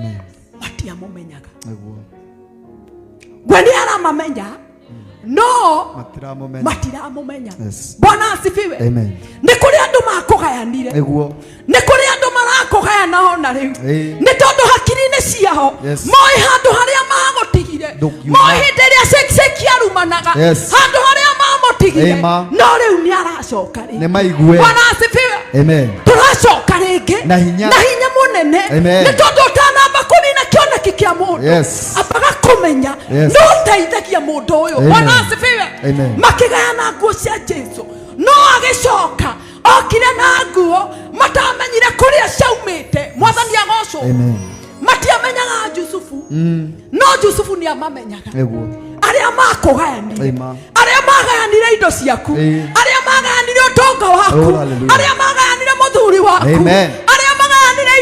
Amen. Matia momenyaga. Gwani aramamenya. No. Matira momenya. Yes. Bwana asifiwe. Amen. Ni kuri andu makogayanire. Eguo. Ni kuri andu marakogayana ona riu. Ni tondu hakiri-ini ciao. Moi handu haria magotigire. Moi hindiria sex arumanaga. Handu haria mamotigire. No riu ni aracoka ri. Ni maigue. Bwana asifiwe. Amen. Turacoka ringi. Na hinya munene. Ni tondu utanamba kunina kioneki kia mundu. Abaga kumenya. No teithagia mundu uyu. Bwana asifiwe. Makigayana nguo cia Jesu. No agicoka okire na nguo matamenyire kuria ciaumite. Mwathani agocwo. Matiamenyaga Yusufu. No Yusufu ni amamenyaga. Aria makogayanire. Aria magayanire indo ciaku. Aria magayanire utonga waku. Aria magayanire muthuri waku.